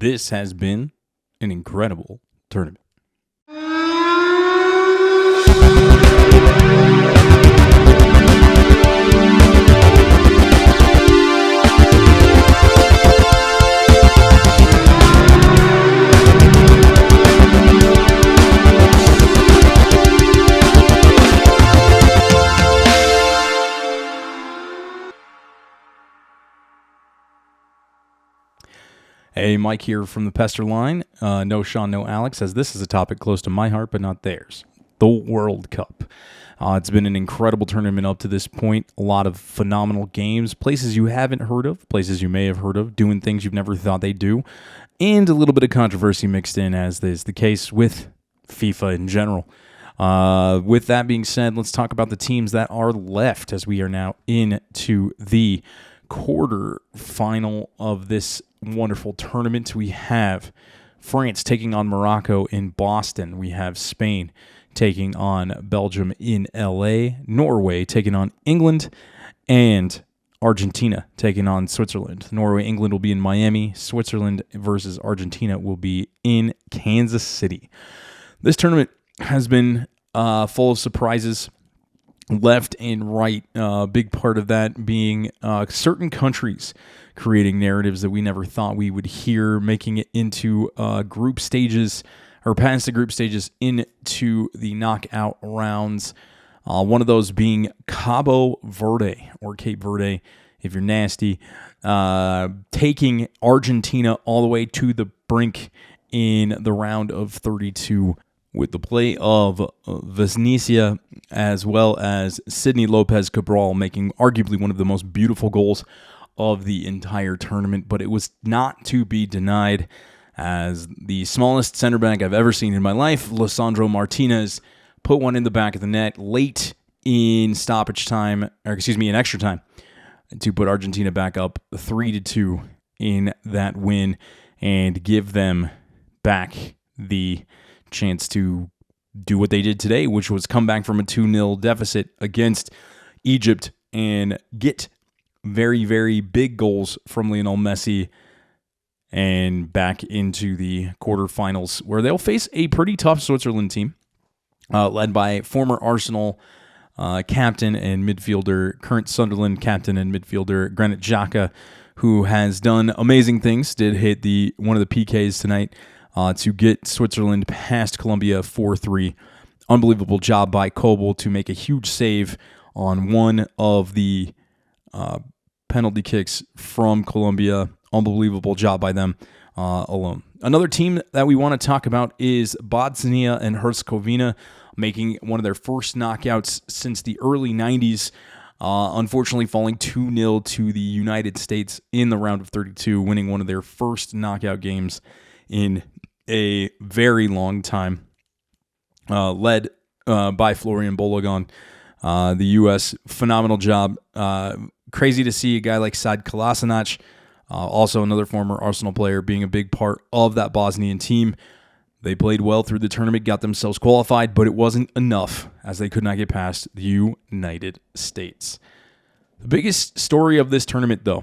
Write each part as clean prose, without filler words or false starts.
This has been an incredible tournament. Hey, Mike here from the Pester line. No Sean, no Alex, as this is a topic close to my heart, but not theirs. The World Cup. It's been an incredible tournament up to this point. A lot of phenomenal games, places you haven't heard of, places you may have heard of, doing things you've never thought they'd do, and a little bit of controversy mixed in, as is the case with FIFA in general. With that being said, let's talk about the teams that are left as we are now into the quarterfinal of this wonderful tournament. We have France taking on Morocco in Boston. We have Spain taking on Belgium in LA, Norway taking on England, and Argentina taking on Switzerland. Norway, England will be in Miami. Switzerland versus Argentina will be in Kansas City. This tournament has been full of surprises left and right. Big part of that being certain countries creating narratives that we never thought we would hear, making it into group stages or past the group stages into the knockout rounds. One of those being Cabo Verde, or Cape Verde, if you're nasty, taking Argentina all the way to the brink in the round of 32 with the play of Vesnecia as well as Sidney Lopez Cabral making arguably one of the most beautiful goals of the entire tournament. But it was not to be denied, as the smallest center back I've ever seen in my life, Lisandro Martinez, put one in the back of the net late in stoppage time, or in extra time, to put Argentina back up 3-2 in that win and give them back the chance to do what they did today, which was come back from a 2-0 deficit against Egypt and get very, very big goals from Lionel Messi and back into the quarterfinals, where they'll face a pretty tough Switzerland team led by former Arsenal captain and midfielder, current Sunderland captain and midfielder Granit Xhaka, who has done amazing things. Did hit one of the PKs tonight to get Switzerland past Colombia 4-3. Unbelievable job by Kobel to make a huge save on one of the penalty kicks from Colombia. Unbelievable job by them alone. Another team that we want to talk about is Bosnia and Herzegovina, making one of their first knockouts since the early 90s. Unfortunately, falling 2-0 to the United States in the round of 32, winning one of their first knockout games in a very long time. Led by Florian Balogun. The U.S., phenomenal job. Crazy to see a guy like Sad Kolasinac, also another former Arsenal player, being a big part of that Bosnian team. They played well through the tournament, got themselves qualified, but it wasn't enough as they could not get past the United States. The biggest story of this tournament, though,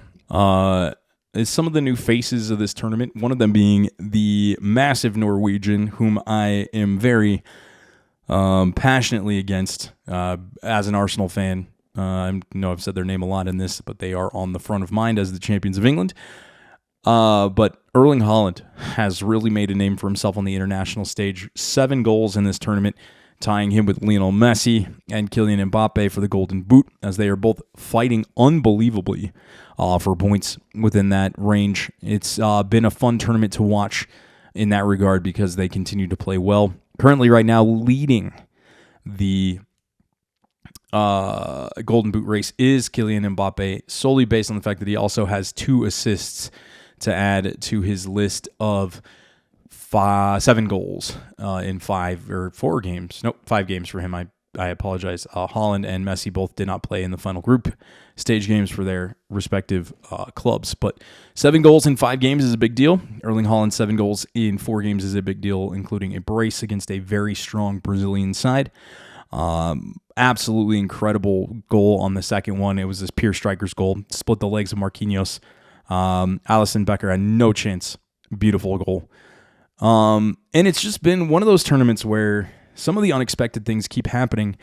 is some of the new faces of this tournament, one of them being the massive Norwegian, whom I am very passionately against as an Arsenal fan. I know I've said their name a lot in this, but they are on the front of mind as the champions of England. But Erling Haaland has really made a name for himself on the international stage. 7 goals in this tournament, tying him with Lionel Messi and Kylian Mbappe for the Golden Boot, as they are both fighting unbelievably for points within that range. It's been a fun tournament to watch in that regard because they continue to play well. Currently, right now, leading the Golden Boot race is Kylian Mbappe, solely based on the fact that he also has 2 assists to add to his list of 7 goals in 4 games. Nope, 5 games for him. I apologize. Haaland and Messi both did not play in the final group stage games for their respective clubs. But 7 goals in 5 games is a big deal. Erling Haaland, 7 goals in 4 games is a big deal, including a brace against a very strong Brazilian side. Absolutely incredible goal on the second one. It was this pure striker's goal. Split the legs of Marquinhos. Alisson Becker had no chance Beautiful goal. And it's just been one of those tournaments where some of the unexpected things keep happening.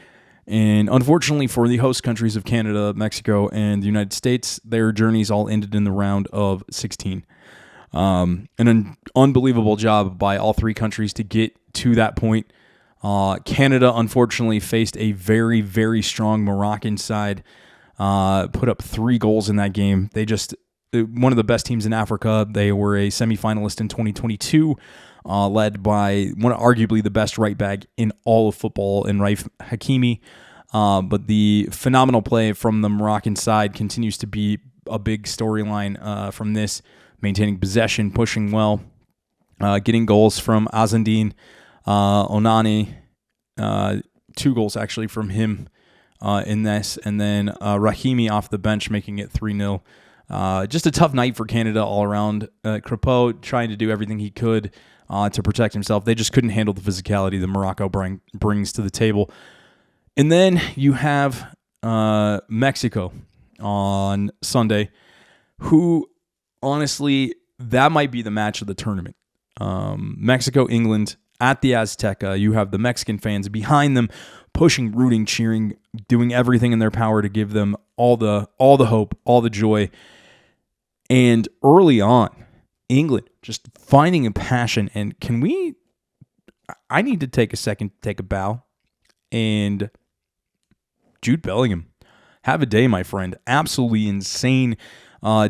And unfortunately for the host countries of Canada, Mexico, and the United States, their journeys all ended in the round of 16. An unbelievable job by all three countries to get to that point. Canada, unfortunately, faced a very, very strong Moroccan side, put up 3 goals in that game. One of the best teams in Africa. They were a semifinalist in 2022, led by arguably the best right back in all of football in Raif Hakimi. But the phenomenal play from the Moroccan side continues to be a big storyline from this, maintaining possession, pushing well, getting goals from Azandine, Onani, 2 goals actually from him in this, and then Rahimi off the bench making it 3-0. Just a tough night for Canada all around. Crepeau trying to do everything he could to protect himself. They just couldn't handle the physicality that Morocco brings to the table. And then you have Mexico on Sunday, who honestly, that might be the match of the tournament. Mexico, England at the Azteca. You have the Mexican fans behind them, pushing, rooting, cheering, doing everything in their power to give them all the hope, all the joy. And early on, England just finding a passion. And I need to take a second to take a bow. And Jude Bellingham, have a day, my friend. Absolutely insane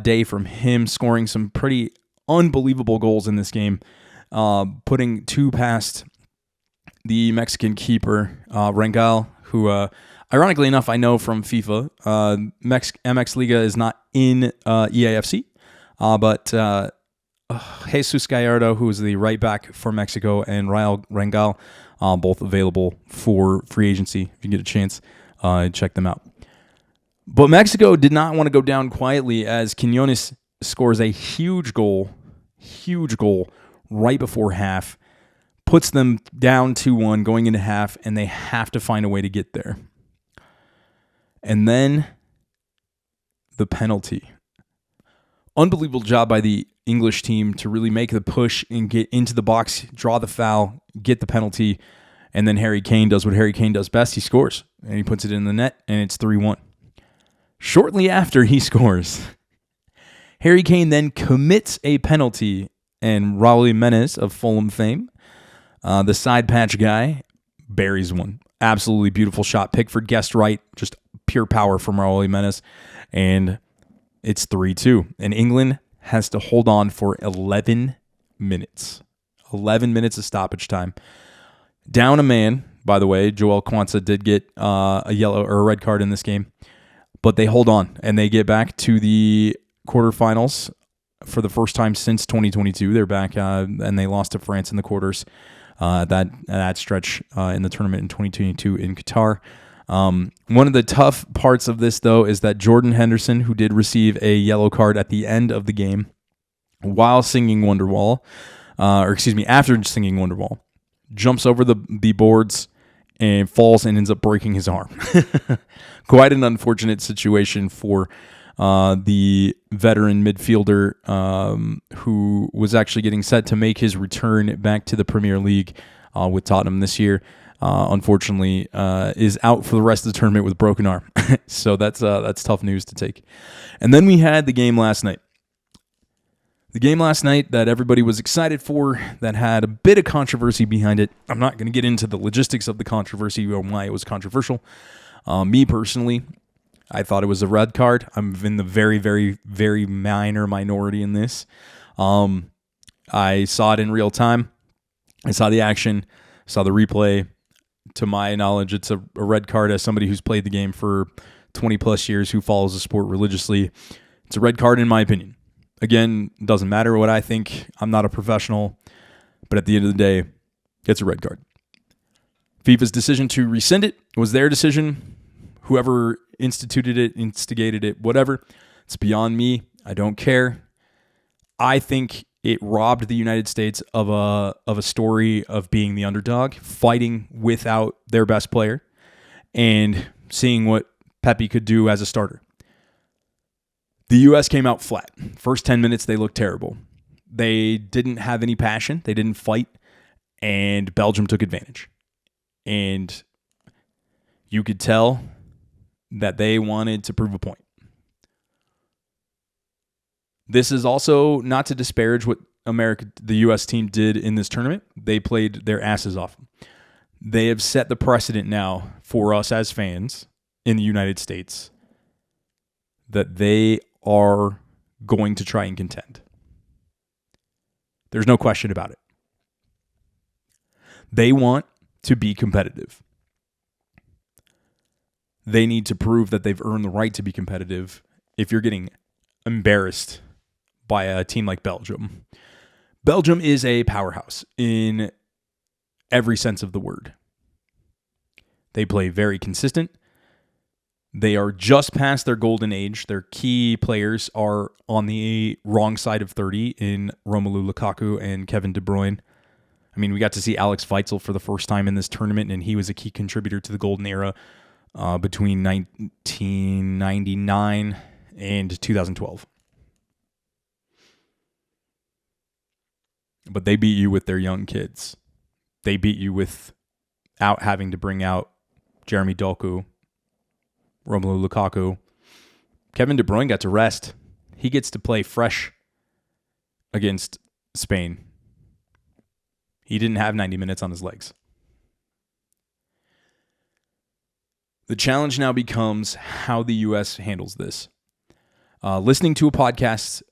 day from him, scoring some pretty unbelievable goals in this game, putting 2 past the Mexican keeper, Rangel, who, ironically enough, I know from FIFA. MX Liga is not in EAFC, but Jesus Gallardo, who is the right back for Mexico, and Raul Rangel, both available for free agency. If you get a chance, check them out. But Mexico did not want to go down quietly as Quiñones scores a huge goal right before half, puts them down 2-1 going into half, and they have to find a way to get there. And then the penalty. Unbelievable job by the English team to really make the push and get into the box, draw the foul, get the penalty, and then Harry Kane does what Harry Kane does best. He scores, and he puts it in the net, and it's 3-1. Shortly after he scores, Harry Kane then commits a penalty, and Raul Jimenez of Fulham fame, the side patch guy, buries one. Absolutely beautiful shot. Pickford guessed right. Just pure power from Raul Jimenez. And it's 3-2. And England has to hold on for 11 minutes. 11 minutes of stoppage time. Down a man, by the way. Joel Quansah did get a yellow or a red card in this game. But they hold on, and they get back to the quarterfinals for the first time since 2022. They're back, and they lost to France in the quarters. That stretch in the tournament in 2022 in Qatar. One of the tough parts of this, though, is that Jordan Henderson, who did receive a yellow card at the end of the game while singing Wonderwall, after singing Wonderwall, jumps over the boards and falls and ends up breaking his arm. Quite an unfortunate situation for the veteran midfielder who was actually getting set to make his return back to the Premier League with Tottenham this year. Unfortunately, is out for the rest of the tournament with a broken arm. So that's tough news to take. And then we had the game last night. The game last night that everybody was excited for, that had a bit of controversy behind it. I'm not going to get into the logistics of the controversy or why it was controversial. Me personally, I thought it was a red card. I'm in the very, very, very minor minority in this. I saw it in real time. I saw the action, saw the replay. To my knowledge, it's a red card. As somebody who's played the game for 20 plus years, who follows the sport religiously, it's a red card in my opinion. Again, it doesn't matter what I think. I'm not a professional, but at the end of the day, it's a red card. FIFA's decision to rescind it was their decision. Whoever instituted it, instigated it, whatever, it's beyond me. I don't care. I think it robbed the United States of a story of being the underdog, fighting without their best player, and seeing what Pepe could do as a starter. The U.S. came out flat. First 10 minutes, they looked terrible. They didn't have any passion. They didn't fight. And Belgium took advantage. And you could tell that they wanted to prove a point. This is also not to disparage what the U.S. team did in this tournament. They played their asses off. They have set the precedent now for us as fans in the United States that they are going to try and contend. There's no question about it. They want to be competitive. They need to prove that they've earned the right to be competitive. If you're getting embarrassed by a team like Belgium. Belgium is a powerhouse in every sense of the word. They play very consistent. They are just past their golden age. Their key players are on the wrong side of 30 in Romelu Lukaku and Kevin De Bruyne. I mean, we got to see Alex Weitzel for the first time in this tournament, and he was a key contributor to the golden era between 1999 and 2012. But they beat you with their young kids. They beat you without having to bring out Jeremy Doku, Romelu Lukaku. Kevin De Bruyne got to rest. He gets to play fresh against Spain. He didn't have 90 minutes on his legs. The challenge now becomes how the U.S. handles this. Listening to a podcast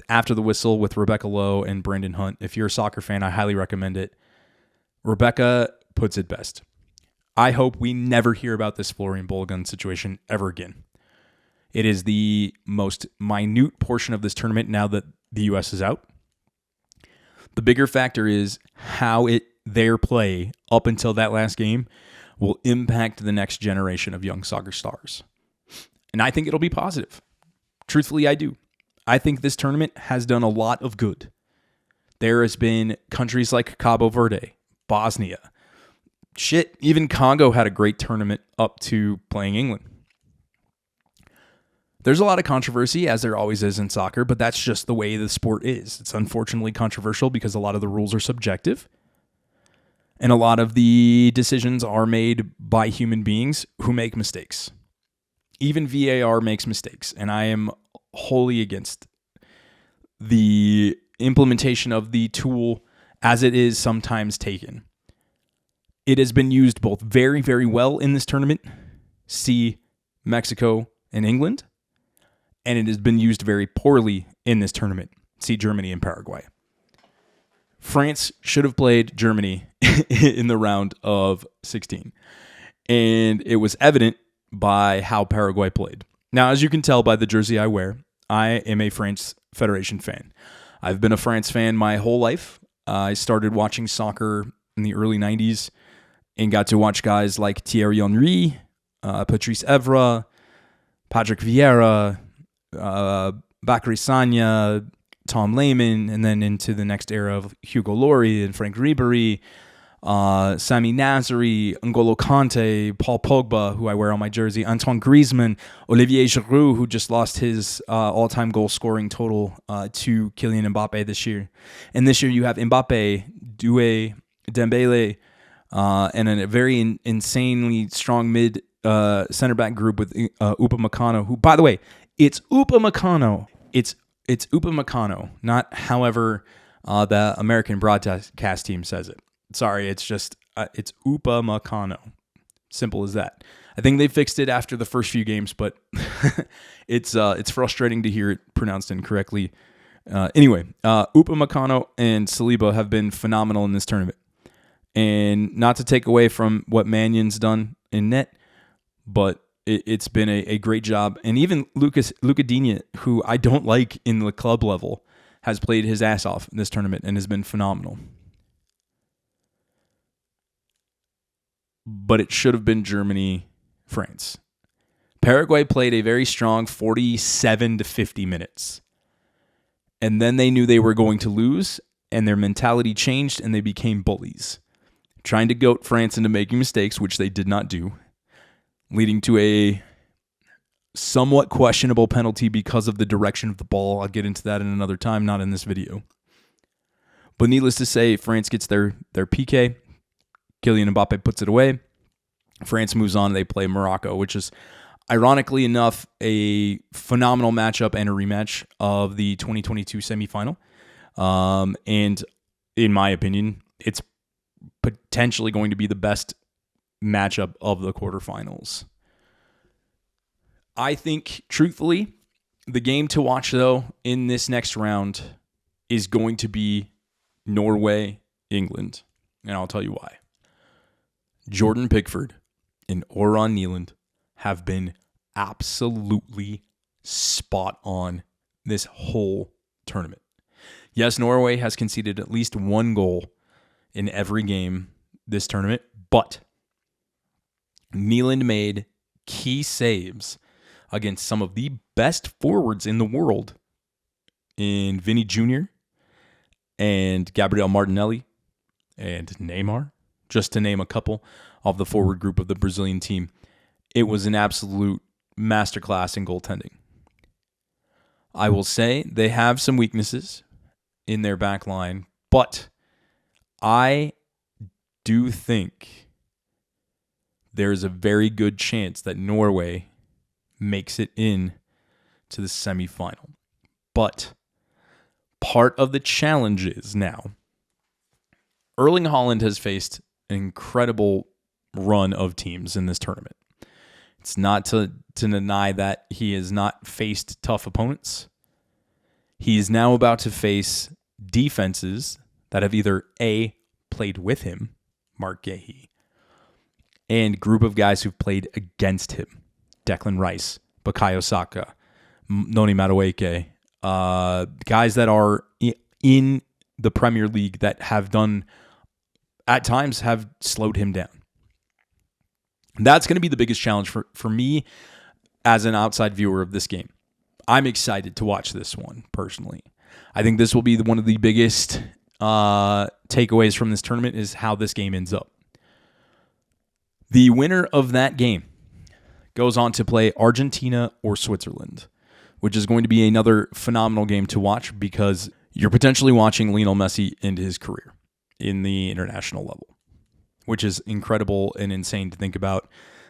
after the whistle with Rebecca Lowe and Brandon Hunt. If you're a soccer fan, I highly recommend it. Rebecca puts it best. I hope we never hear about this Florian Balogun situation ever again. It is the most minute portion of this tournament now that the U.S. is out. The bigger factor is how their play up until that last game will impact the next generation of young soccer stars. And I think it'll be positive. Truthfully, I do. I think this tournament has done a lot of good. There has been countries like Cabo Verde, Bosnia. Even Congo had a great tournament up to playing England. There's a lot of controversy, as there always is in soccer, but that's just the way the sport is. It's unfortunately controversial because a lot of the rules are subjective, and a lot of the decisions are made by human beings who make mistakes. Even VAR makes mistakes, and I am wholly against the implementation of the tool as it is sometimes taken. It has been used both very, very well in this tournament, see Mexico and England, and it has been used very poorly in this tournament, see Germany and Paraguay. France should have played Germany in the round of 16, and it was evident by how Paraguay played. Now, as you can tell by the jersey I wear, I am a France Federation fan. I've been a France fan my whole life. I started watching soccer in the early 90s and got to watch guys like Thierry Henry, Patrice Evra, Patrick Vieira, Bakary Sagna, Tom Lehmann, and then into the next era of Hugo Lloris and Frank Ribéry, Sami Nasri, N'Golo Kante, Paul Pogba, who I wear on my jersey, Antoine Griezmann, Olivier Giroud, who just lost his all-time goal-scoring total to Kylian Mbappe this year. And this year you have Mbappe, Doué, Dembele, and a very insanely strong mid center-back group with Upamecano, who, by the way, it's Upamecano. It's Upamecano, not however the American broadcast team says it. Sorry, it's just, it's Upamecano. Simple as that. I think they fixed it after the first few games, but it's frustrating to hear it pronounced incorrectly. Anyway, Upamecano and Saliba have been phenomenal in this tournament. And not to take away from what Mannion's done in net, but it's been a great job. And even Luca Digne, who I don't like in the club level, has played his ass off in this tournament and has been phenomenal. But it should have been Germany, France. Paraguay played a very strong 47 to 50 minutes. And then they knew they were going to lose, and their mentality changed, and they became bullies, trying to goat France into making mistakes, which they did not do, leading to a somewhat questionable penalty because of the direction of the ball. I'll get into that in another time, not in this video. But needless to say, France gets their PK. Kylian Mbappe puts it away. France moves on. They play Morocco, which is, ironically enough, a phenomenal matchup and a rematch of the 2022 semifinal. And in my opinion, it's potentially going to be the best matchup of the quarterfinals. I think, truthfully, the game to watch, though, in this next round is going to be Norway, England. And I'll tell you why. Jordan Pickford and Oran Nieland have been absolutely spot on this whole tournament. Yes, Norway has conceded at least one goal in every game this tournament, but Nieland made key saves against some of the best forwards in the world in Vinny Jr. and Gabriel Martinelli and Neymar, just to name a couple of the forward group of the Brazilian team. It was an absolute masterclass in goaltending. I will say they have some weaknesses in their back line, but I do think there's a very good chance that Norway makes it in to the semifinal. But part of the challenge is now Erling Haaland has faced an incredible run of teams in this tournament. It's not to deny that he has not faced tough opponents. He is now about to face defenses that have either A, played with him, Mark Gahey, and group of guys who've played against him, Declan Rice, Bukayo Saka, Noni Madueke, guys that are in the Premier League that have done, at times, have slowed him down. That's going to be the biggest challenge for me as an outside viewer of this game. I'm excited to watch this one, personally. I think this will be one of the biggest takeaways from this tournament is how this game ends up. The winner of that game goes on to play Argentina or Switzerland, which is going to be another phenomenal game to watch because you're potentially watching Lionel Messi end his career in the international level, which is incredible and insane to think about,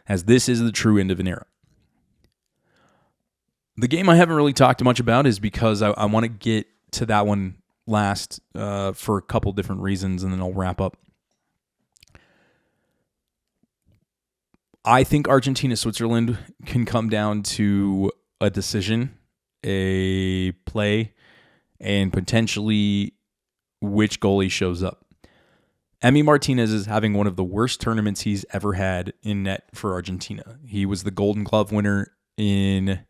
as this is the true end of an era. The game I haven't really talked much about is because I want to get to that one last for a couple different reasons, and then I'll wrap up. I think Argentina-Switzerland can come down to a decision, a play, and potentially which goalie shows up. Emi Martinez is having one of the worst tournaments he's ever had in net for Argentina. He was the Golden Glove winner in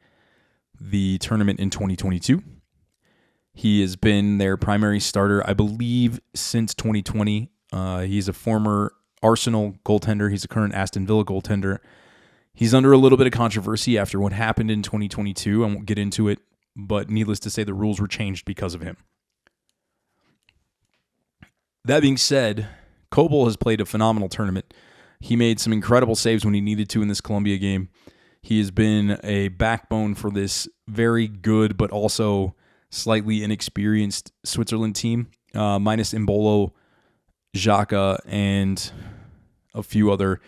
the tournament in 2022. He has been their primary starter, I believe, since 2020. He's a former Arsenal goaltender. He's a current Aston Villa goaltender. He's under a little bit of controversy after what happened in 2022. I won't get into it, but needless to say, the rules were changed because of him. That being said, Kobel has played a phenomenal tournament. He made some incredible saves when he needed to in this Colombia game. He has been a backbone for this very good but also slightly inexperienced Switzerland team, minus Mbolo, Xhaka, and a few other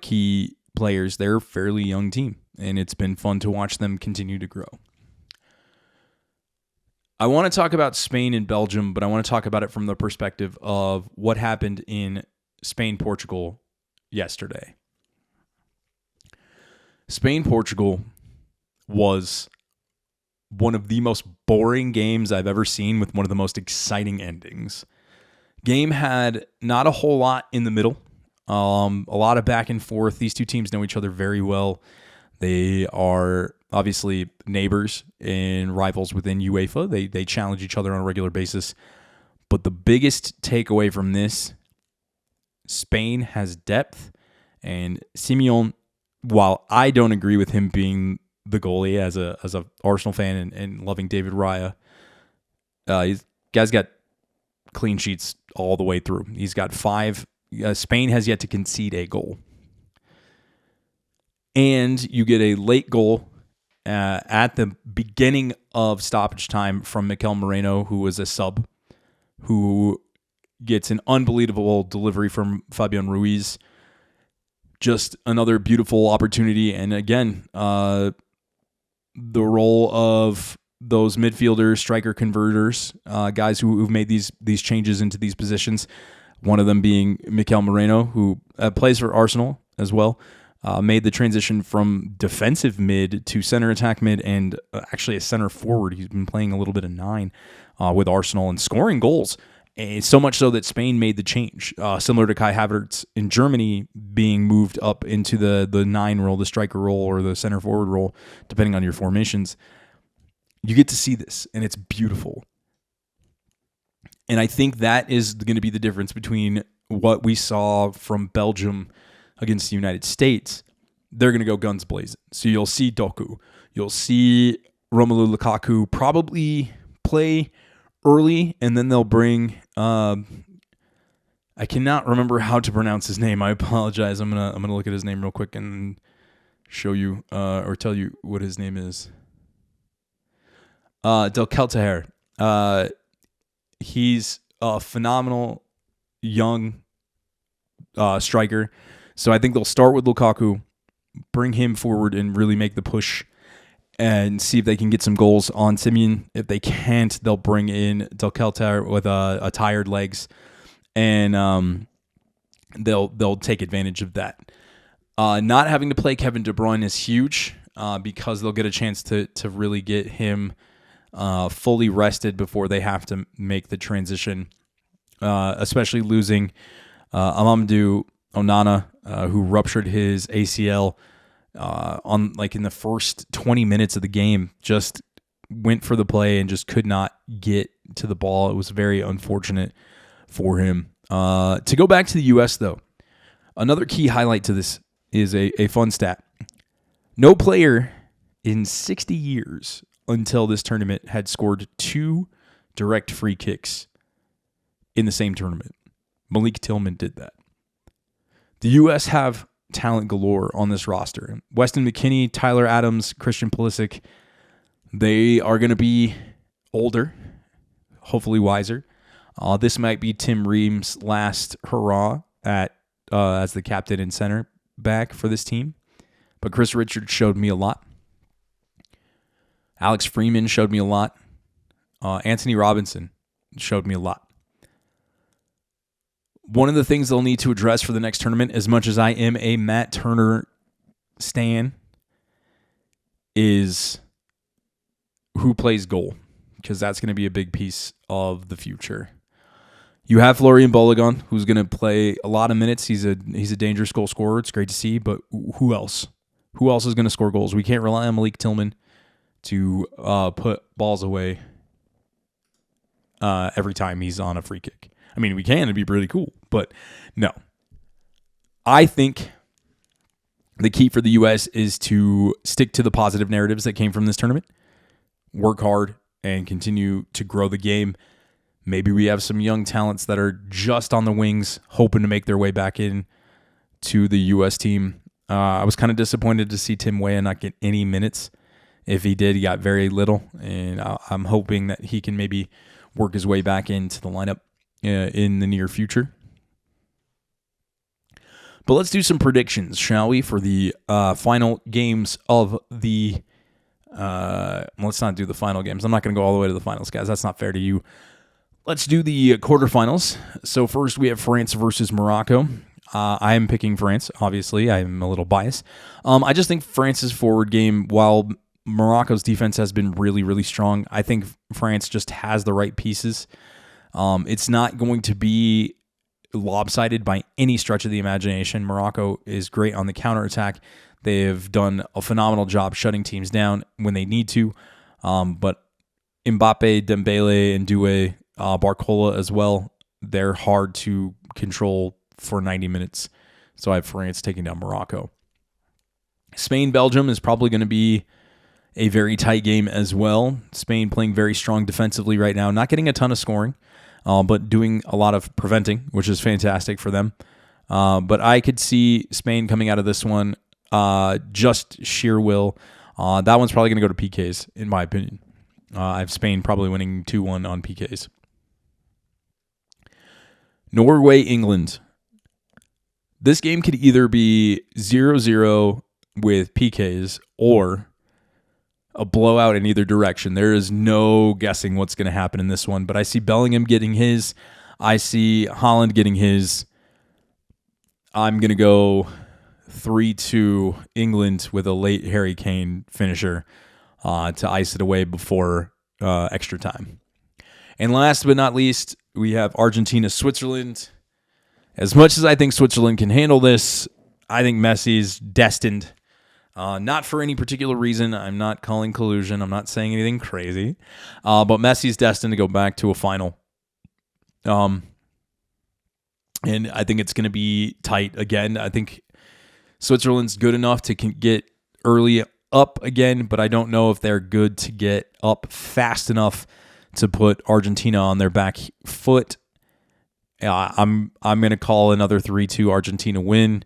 key players. They're a fairly young team, and it's been fun to watch them continue to grow. I want to talk about Spain and Belgium, but I want to talk about it from the perspective of what happened in Spain-Portugal yesterday. Spain-Portugal was one of the most boring games I've ever seen with one of the most exciting endings. Game had not a whole lot in the middle. A lot of back and forth. These two teams know each other very well. They are obviously neighbors and rivals within UEFA. They challenge each other on a regular basis. But the biggest takeaway from this, Spain has depth, and Simeone, while I don't agree with him being the goalie as a Arsenal fan and loving David Raya, he's guy's got clean sheets all the way through. He's got 5. Spain has yet to concede a goal. And you get a late goal at the beginning of stoppage time from Mikel Moreno, who was a sub who gets an unbelievable delivery from Fabian Ruiz. Just another beautiful opportunity. And again, the role of those midfielders, striker converters, guys who've made these changes into these positions. One of them being Mikel Moreno, who plays for Arsenal as well, made the transition from defensive mid to center attack mid and actually a center forward. He's been playing a little bit of 9 with Arsenal and scoring goals. And so much so that Spain made the change, similar to Kai Havertz in Germany being moved up into the 9 role, the striker role, or the center forward role, depending on your formations. You get to see this, and it's beautiful. And I think that is going to be the difference between what we saw from Belgium against the United States. They're going to go guns blazing. So you'll see Doku. You'll see Romelu Lukaku probably play early, and then they'll bring... I cannot remember how to pronounce his name. I apologize. I'm gonna look at his name real quick and show you or tell you what his name is. Del Kelteher. He's a phenomenal young striker. So I think they'll start with Lukaku, bring him forward, and really make the push and see if they can get some goals on Simeon. If they can't, they'll bring in Del Kelteher with a tired legs, and they'll take advantage of that. Not having to play Kevin De Bruyne is huge because they'll get a chance to really get him fully rested before they have to make the transition, especially losing Amadou Onana, who ruptured his ACL in the first 20 minutes of the game, just went for the play and just could not get to the ball. It was very unfortunate for him. To go back to the U.S., though, another key highlight to this is a fun stat. No player in 60 years until this tournament had scored 2 direct free kicks in the same tournament. Malik Tillman did that. The U.S. have talent galore on this roster. Weston McKennie, Tyler Adams, Christian Pulisic, they are going to be older, hopefully wiser. This might be Tim Ream's last hurrah as the captain and center back for this team. But Chris Richards showed me a lot. Alex Freeman showed me a lot. Anthony Robinson showed me a lot. One of the things they'll need to address for the next tournament, as much as I am a Matt Turner stan, is who plays goal, because that's going to be a big piece of the future. You have Florian Balogun, who's going to play a lot of minutes. He's a dangerous goal scorer. It's great to see, but who else? Who else is going to score goals? We can't rely on Malik Tillman to put balls away every time he's on a free kick. I mean, we can. It'd be really cool, but no. I think the key for the U.S. is to stick to the positive narratives that came from this tournament, work hard, and continue to grow the game. Maybe we have some young talents that are just on the wings, hoping to make their way back in to the U.S. team. I was kind of disappointed to see Tim Weah not get any minutes. If he did, he got very little, and I'm hoping that he can maybe work his way back into the lineup in the near future. But let's do some predictions, shall we, for the final games of the... let's not do the final games. I'm not going to go all the way to the finals, guys. That's not fair to you. Let's do the quarterfinals. So first we have France versus Morocco. I am picking France, obviously. I'm a little biased. I just think France's forward game, while Morocco's defense has been really, really strong, I think France just has the right pieces. It's not going to be lopsided by any stretch of the imagination. Morocco is great on the counterattack. They have done a phenomenal job shutting teams down when they need to. But Mbappe, Dembele, and Doué, Barcola as well, they're hard to control for 90 minutes. So I have France taking down Morocco. Spain-Belgium is probably going to be a very tight game as well. Spain playing very strong defensively right now, not getting a ton of scoring, but doing a lot of preventing, which is fantastic for them. But I could see Spain coming out of this one just sheer will. That one's probably going to go to PKs, in my opinion. I have Spain probably winning 2-1 on PKs. Norway, England. This game could either be 0-0 with PKs or a blowout in either direction. There is no guessing what's going to happen in this one, but I see Bellingham getting his. I see Haaland getting his. I'm going to go 3-2 England with a late Harry Kane finisher to ice it away before extra time. And last but not least, we have Argentina, Switzerland. As much as I think Switzerland can handle this, I think Messi's destined. Not for any particular reason. I'm not calling collusion. I'm not saying anything crazy. But Messi's destined to go back to a final. And I think it's going to be tight again. I think Switzerland's good enough to get early up again, but I don't know if they're good to get up fast enough to put Argentina on their back foot. I'm going to call another 3-2 Argentina win.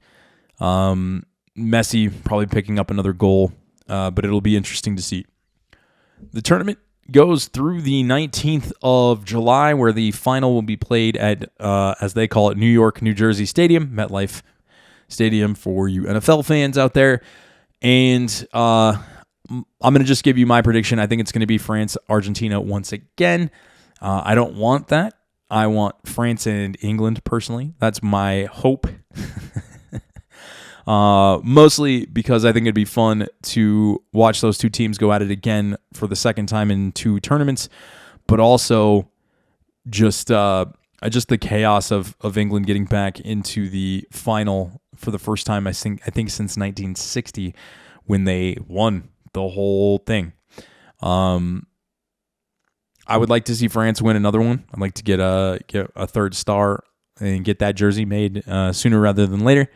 Messi probably picking up another goal, but it'll be interesting to see. The tournament goes through the 19th of July, where the final will be played at, as they call it, New York, New Jersey Stadium, MetLife Stadium for you NFL fans out there. And I'm going to just give you my prediction. I think it's going to be France, Argentina once again. I don't want that. I want France and England personally. That's my hope. Mostly because I think it'd be fun to watch those two teams go at it again for the second time in two tournaments, but also just the chaos of England getting back into the final for the first time I think since 1960 when they won the whole thing. I would like to see France win another one. I'd like to get a third star and get that jersey made sooner rather than later.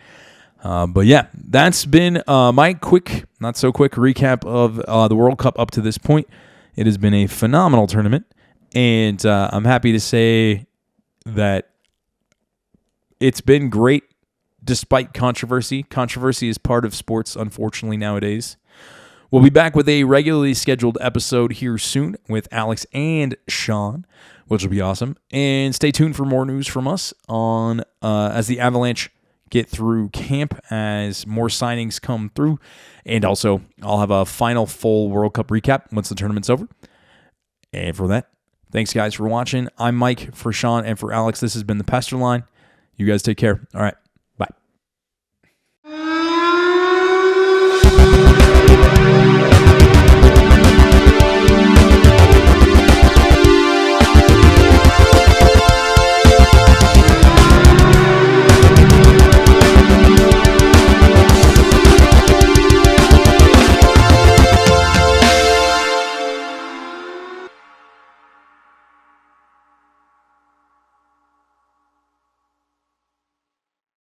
But yeah, that's been my quick, not so quick recap of the World Cup up to this point. It has been a phenomenal tournament, and I'm happy to say that it's been great despite controversy. Controversy is part of sports, unfortunately, nowadays. We'll be back with a regularly scheduled episode here soon with Alex and Sean, which will be awesome. And stay tuned for more news from us on as the Avalanche get through camp, as more signings come through. And also, I'll have a final full World Cup recap once the tournament's over. And for that, thanks guys for watching. I'm Mike for Sean and for Alex. This has been the Pester Line. You guys take care. All right.